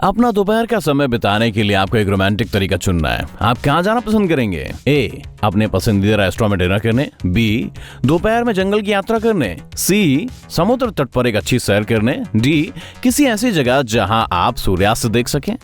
अपना दोपहर का समय बिताने के लिए आपको एक रोमांटिक तरीका चुनना है। आप कहाँ जाना पसंद करेंगे? ए, अपने पसंदीदा रेस्टोरेंट में डिनर करने। बी, दोपहर में जंगल की यात्रा करने। सी, समुद्र तट पर एक अच्छी सैर करने। डी, किसी ऐसी जगह जहां आप सूर्यास्त देख सकें।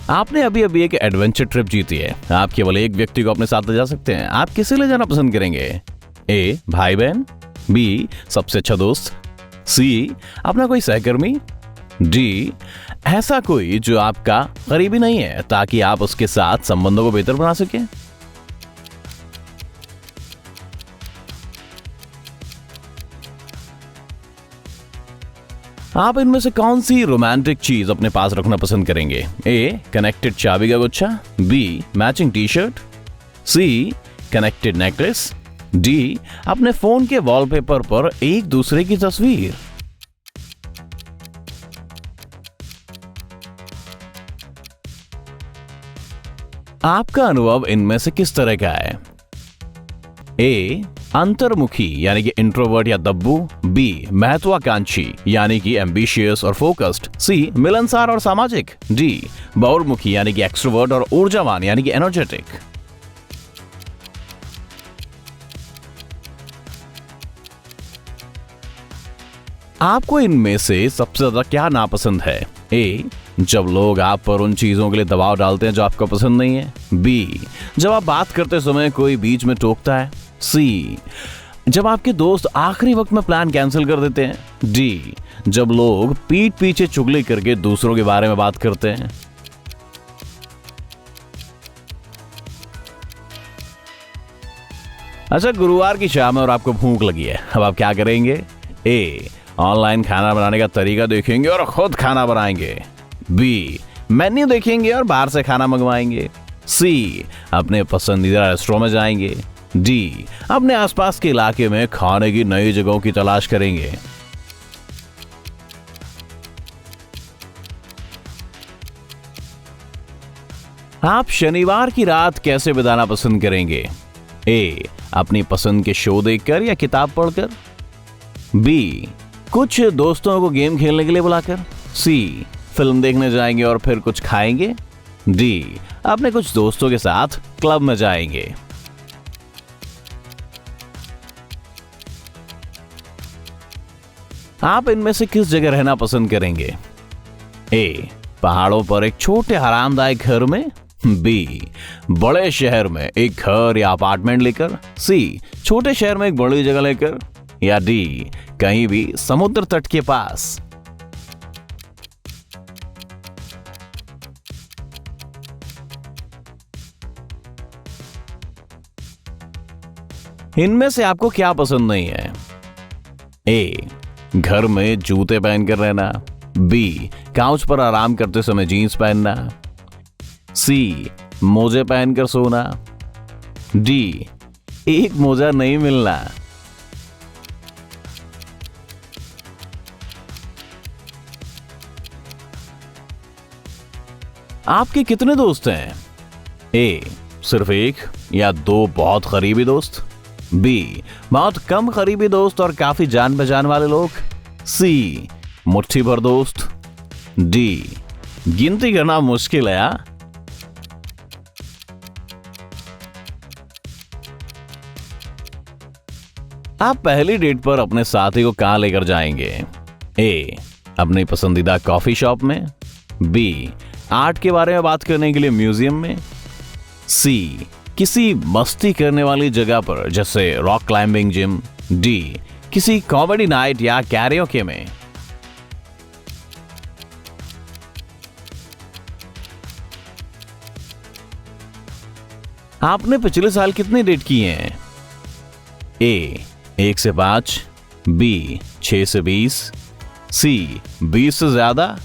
आपने अभी अभी एक एडवेंचर ट्रिप जीती है। आप केवल एक व्यक्ति को अपने साथ ले जा सकते हैं। आप किसे ले जाना पसंद करेंगे? ए, भाई बहन। बी, सबसे अच्छा दोस्त। सी, अपना कोई सहकर्मी। डी, ऐसा कोई जो आपका करीबी नहीं है ताकि आप उसके साथ संबंधों को बेहतर बना सकें। आप इनमें से कौन सी रोमांटिक चीज अपने पास रखना पसंद करेंगे? ए, कनेक्टेड चाबी का गुच्छा। B, matching T shirt. C, connected necklace. D, अपने फोन के वॉलपेपर पर एक दूसरे की तस्वीर। आपका अनुभव इनमें से किस तरह का है? ए, अंतर्मुखी यानी कि इंट्रोवर्ट या दब्बू। बी, महत्वाकांक्षी यानी कि एम्बिशियस और फोकस्ड। सी, मिलनसार और सामाजिक। डी, बहुमुखी यानी कि एक्सट्रोवर्ट और ऊर्जावान यानी कि एनर्जेटिक। आपको इनमें से सबसे ज्यादा क्या नापसंद है? ए, जब लोग आप पर उन चीजों के लिए दबाव डालते हैं जो आपको पसंद नहीं है। बी, जब आप बात करते समय कोई बीच में टोकता है। सी, जब आपके दोस्त आखिरी वक्त में प्लान कैंसिल कर देते हैं। डी, जब लोग पीठ पीछे चुगली करके दूसरों के बारे में बात करते हैं। अच्छा, गुरुवार की शाम है और आपको भूख लगी है। अब आप क्या करेंगे? ए, ऑनलाइन खाना बनाने का तरीका देखेंगे और खुद खाना बनाएंगे। बी, मेन्यू देखेंगे और बाहर से खाना मंगवाएंगे। सी, अपने पसंदीदा रेस्टोरेंट में जाएंगे। डी, अपने आसपास के इलाके में खाने की नई जगहों की तलाश करेंगे। आप शनिवार की रात कैसे बिताना पसंद करेंगे? ए, अपनी पसंद के शो देखकर या किताब पढ़कर। बी, कुछ दोस्तों को गेम खेलने के लिए बुलाकर। सी, फिल्म देखने जाएंगे और फिर कुछ खाएंगे। डी, अपने कुछ दोस्तों के साथ क्लब में जाएंगे। आप इनमें से किस जगह रहना पसंद करेंगे? ए, पहाड़ों पर एक छोटे आरामदायक घर में। बी, बड़े शहर में एक घर या अपार्टमेंट लेकर। सी, छोटे शहर में एक बड़ी जगह लेकर। या डी, कहीं भी समुद्र तट के पास। इनमें से आपको क्या पसंद नहीं है? ए, घर में जूते पहनकर रहना। बी, काउच पर आराम करते समय जीन्स पहनना। सी, मोजे पहनकर सोना। डी, एक मोजा नहीं मिलना। आपके कितने दोस्त हैं? ए, सिर्फ एक या दो बहुत करीबी दोस्त। बी, बहुत कम करीबी दोस्त और काफी जान पहचान वाले लोग। सी, मुट्ठी भर दोस्त। डी, गिनती करना मुश्किल है। आप पहली डेट पर अपने साथी को कहां लेकर जाएंगे? ए, अपनी पसंदीदा कॉफी शॉप में। बी, आर्ट के बारे में बात करने के लिए म्यूजियम में। सी, किसी मस्ती करने वाली जगह पर जैसे रॉक क्लाइंबिंग जिम। डी, किसी कॉमेडी नाइट या कैरियोके में। आपने पिछले साल कितने डेट किए हैं? ए, 1 से 5। बी, 6 से 20। सी, 20 से ज्यादा।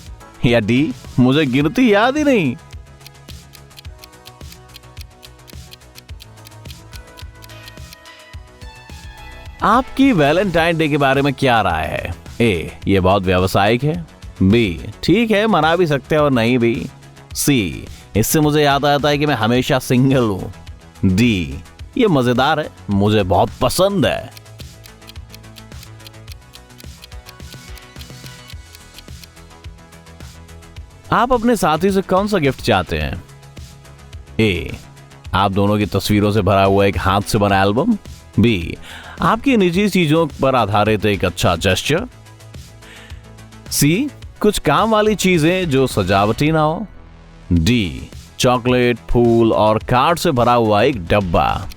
या डी, मुझे गिनती याद ही नहीं। आपकी वैलेंटाइन डे के बारे में क्या राय है? ए, ये बहुत व्यावसायिक है। बी, ठीक है, मना भी सकते हैं और नहीं भी। सी, इससे मुझे याद आता है कि मैं हमेशा सिंगल हूं। डी, ये मजेदार है, मुझे बहुत पसंद है। आप अपने साथी से कौन सा गिफ्ट चाहते हैं? ए, आप दोनों की तस्वीरों से भरा हुआ एक हाथ से बना एल्बम। बी, आपकी निजी चीजों पर आधारित एक अच्छा जेस्चर। सी, कुछ काम वाली चीजें जो सजावटी ना हो। डी, चॉकलेट, फूल और कार्ड से भरा हुआ एक डब्बा।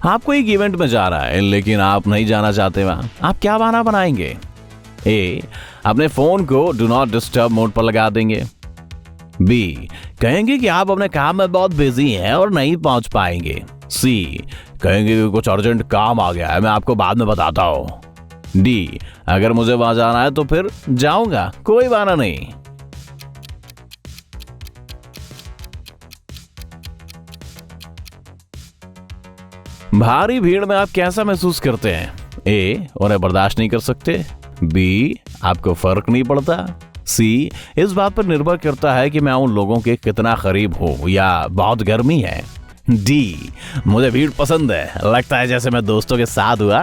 आपको एक इवेंट में जा रहा है लेकिन आप नहीं जाना चाहते वहां, आप क्या बहाना बनाएंगे? ए, अपने फोन को डू नॉट डिस्टर्ब मोड पर लगा देंगे। बी, कहेंगे कि आप अपने काम में बहुत बिजी हैं और नहीं पहुंच पाएंगे। सी, कहेंगे कि कुछ अर्जेंट काम आ गया है, मैं आपको बाद में बताता हूं। डी, अगर मुझे वहां जाना है तो फिर जाऊंगा, कोई बहाना नहीं। भारी भीड़ में आप कैसा महसूस करते हैं? ए, उन्हें बर्दाश्त नहीं कर सकते। बी, आपको फर्क नहीं पड़ता। सी, इस बात पर निर्भर करता है कि मैं उन लोगों के कितना करीब हूं या बहुत गर्मी है। डी, मुझे भीड़ पसंद है, लगता है जैसे मैं दोस्तों के साथ हुआ।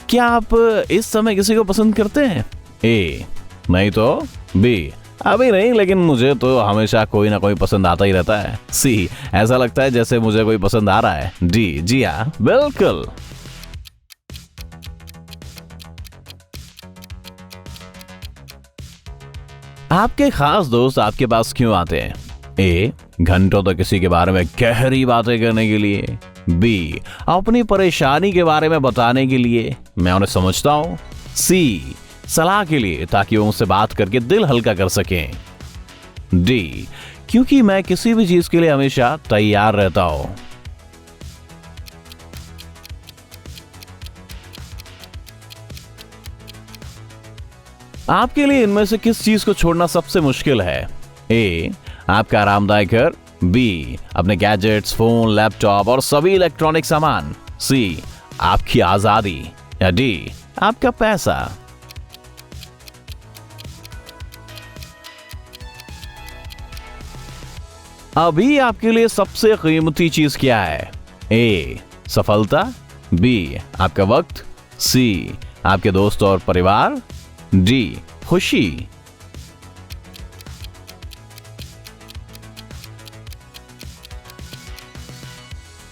क्या आप इस समय किसी को पसंद करते हैं? ए, नहीं तो। बी, अभी नहीं, लेकिन मुझे तो हमेशा कोई ना कोई पसंद आता ही रहता है। सी, ऐसा लगता है जैसे मुझे कोई पसंद आ रहा है। डी, जी हाँ, बिल्कुल। आपके खास दोस्त आपके पास क्यों आते हैं? ए, घंटों तक किसी के बारे में गहरी बातें करने के लिए। बी, अपनी परेशानी के बारे में बताने के लिए, मैं उन्हें समझता हूं। सी, सलाह के लिए ताकि वो मुझसे बात करके दिल हल्का कर सकें। डी, क्योंकि मैं किसी भी चीज के लिए हमेशा तैयार रहता हूं। आपके लिए इनमें से किस चीज को छोड़ना सबसे मुश्किल है? ए, आपका आरामदायक घर। बी, अपने गैजेट्स, फोन, लैपटॉप और सभी इलेक्ट्रॉनिक सामान। सी, आपकी आजादी। या डी, आपका पैसा। अभी आपके लिए सबसे कीमती चीज क्या है? ए, सफलता। बी, आपका वक्त। सी, आपके दोस्त और परिवार। डी, खुशी।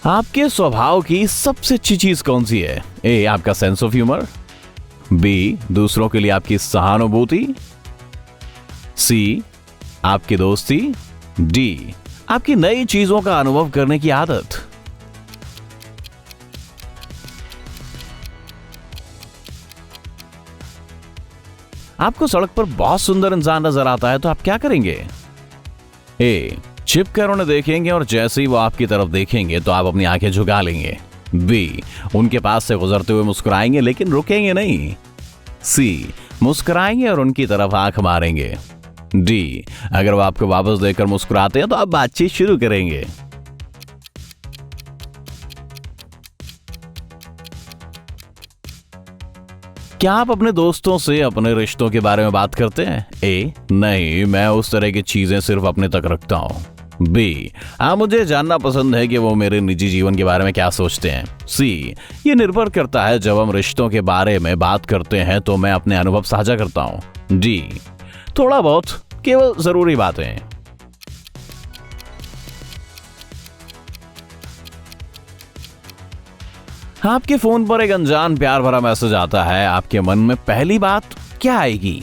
आपके स्वभाव की सबसे अच्छी चीज कौन सी है? ए, आपका सेंस ऑफ ह्यूमर। बी, दूसरों के लिए आपकी सहानुभूति। सी, आपकी दोस्ती। डी, आपकी नई चीजों का अनुभव करने की आदत। आपको सड़क पर बहुत सुंदर इंसान नजर आता है तो आप क्या करेंगे? ए, छिप कर उन्हें देखेंगे और जैसे ही वो आपकी तरफ देखेंगे तो आप अपनी आंखें झुका लेंगे। बी, उनके पास से गुजरते हुए मुस्कुराएंगे लेकिन रुकेंगे नहीं। सी, मुस्कुराएंगे और उनकी तरफ आंख मारेंगे। डी, अगर वो आपको वापस देखकर मुस्कुराते हैं तो आप बातचीत शुरू करेंगे। क्या आप अपने दोस्तों से अपने रिश्तों के बारे में बात करते हैं? ए, नहीं, मैं उस तरह की चीजें सिर्फ अपने तक रखता हूं। बी, मुझे जानना पसंद है कि वो मेरे निजी जीवन के बारे में क्या सोचते हैं। सी, ये निर्भर करता है, जब हम रिश्तों के बारे में बात करते हैं तो मैं अपने अनुभव साझा करता हूं। डी, थोड़ा बहुत, केवल जरूरी बातें। आपके फोन पर एक अनजान प्यार भरा मैसेज आता है, आपके मन में पहली बात क्या आएगी?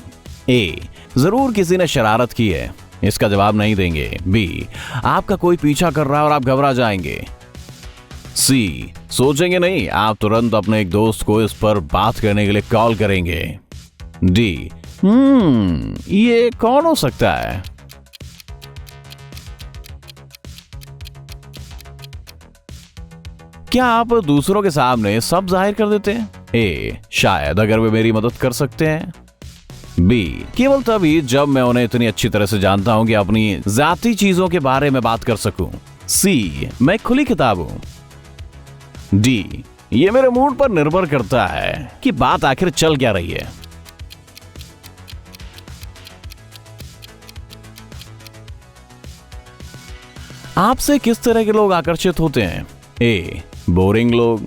ए, जरूर किसी ने शरारत की है, इसका जवाब नहीं देंगे। बी, आपका कोई पीछा कर रहा है और आप घबरा जाएंगे। सी, सोचेंगे नहीं, आप तुरंत अपने एक दोस्त को इस पर बात करने के लिए कॉल करेंगे। डी, ये कौन हो सकता है? क्या आप दूसरों के सामने सब जाहिर कर देते हैं? ए, शायद अगर वे मेरी मदद कर सकते हैं। बी, केवल तभी जब मैं उन्हें इतनी अच्छी तरह से जानता हूं कि अपनी जाती चीजों के बारे में बात कर सकूं। सी, मैं खुली किताब हूं। डी, ये मेरे मूड पर निर्भर करता है कि बात आखिर चल क्या रही है। आपसे किस तरह के लोग आकर्षित होते हैं? ए, बोरिंग लोग,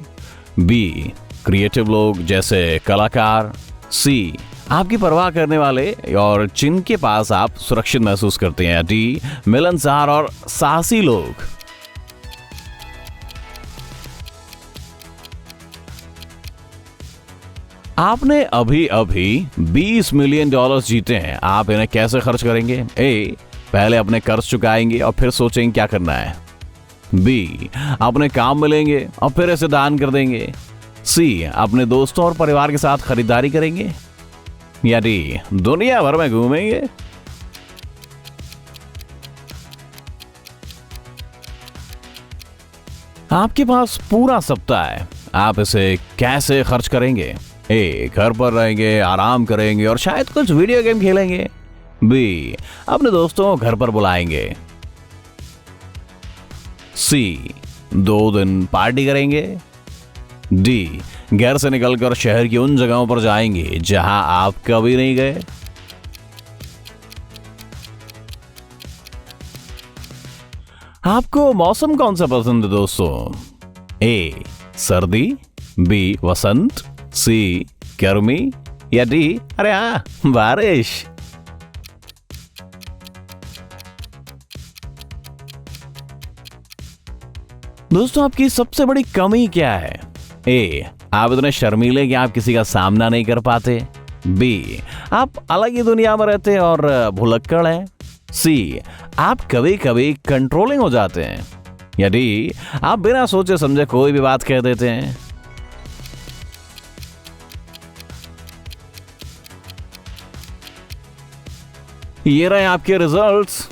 बी, क्रिएटिव लोग जैसे कलाकार, सी, आपकी परवाह करने वाले और जिनके पास आप सुरक्षित महसूस करते हैं, डी, मिलनसार और साहसी लोग। आपने अभी अभी $20 मिलियन जीते हैं, आप इन्हें कैसे खर्च करेंगे? ए, पहले अपने कर्ज चुकाएंगे और फिर सोचेंगे क्या करना है। बी, अपने काम में लेंगे और फिर इसे दान कर देंगे। सी, अपने दोस्तों और परिवार के साथ खरीदारी करेंगे। या डी, दुनिया भर में घूमेंगे। आपके पास पूरा सप्ताह है, आप इसे कैसे खर्च करेंगे? ए, घर पर रहेंगे, आराम करेंगे और शायद कुछ वीडियो गेम खेलेंगे। बी, अपने दोस्तों को घर पर बुलाएंगे। सी, 2 दिन पार्टी करेंगे। डी, घर से निकलकर शहर की उन जगहों पर जाएंगे जहां आप कभी नहीं गए। आपको मौसम कौन सा पसंद है दोस्तों? ए, सर्दी, बी, वसंत, सी, गर्मी या डी, अरे हाँ, बारिश। दोस्तों, आपकी सबसे बड़ी कमी क्या है? ए, आप इतने शर्मीले कि आप किसी का सामना नहीं कर पाते। बी, आप अलग ही दुनिया में रहते और भुलक्कड़ हैं। सी, आप कभी कभी कंट्रोलिंग हो जाते हैं। या डी, आप बिना सोचे समझे कोई भी बात कह देते हैं। ये रहे आपके रिजल्ट्स।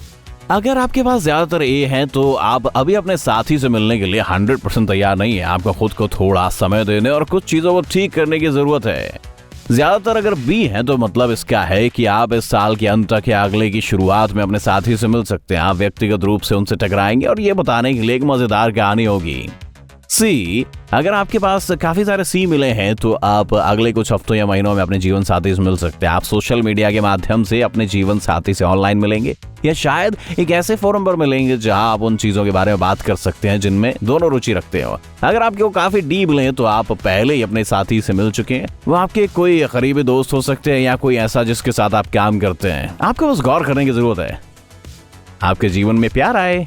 अगर आपके पास ज्यादातर ए हैं तो आप अभी अपने साथी से मिलने के लिए 100% तैयार नहीं है। आपको खुद को थोड़ा समय देने और कुछ चीजों को ठीक करने की जरूरत है। ज्यादातर अगर बी हैं तो मतलब इसका है कि आप इस साल के अंत तक या अगले की शुरुआत में अपने साथी से मिल सकते हैं। आप व्यक्तिगत रूप से उनसे टकराएंगे और ये बताने के लिए एक मजेदार कहानी होगी। सी, अगर आपके पास काफी सारे सी मिले हैं तो आप अगले कुछ हफ्तों या महीनों में अपने जीवन साथी से मिल सकते हैं। आप सोशल मीडिया के माध्यम से अपने जीवन साथी से ऑनलाइन मिलेंगे या शायद एक ऐसे फोरम पर मिलेंगे जहां आप उन चीजों के बारे में बात कर सकते हैं जिनमें दोनों रुचि रखते हो। अगर आपके वो काफी डीप मिले तो आप पहले ही अपने साथी से मिल चुके हैं। वो आपके कोई करीबी दोस्त हो सकते हैं या कोई ऐसा जिसके साथ आप काम करते हैं। आपको बस गौर करने की जरूरत है, आपके जीवन में प्यार आए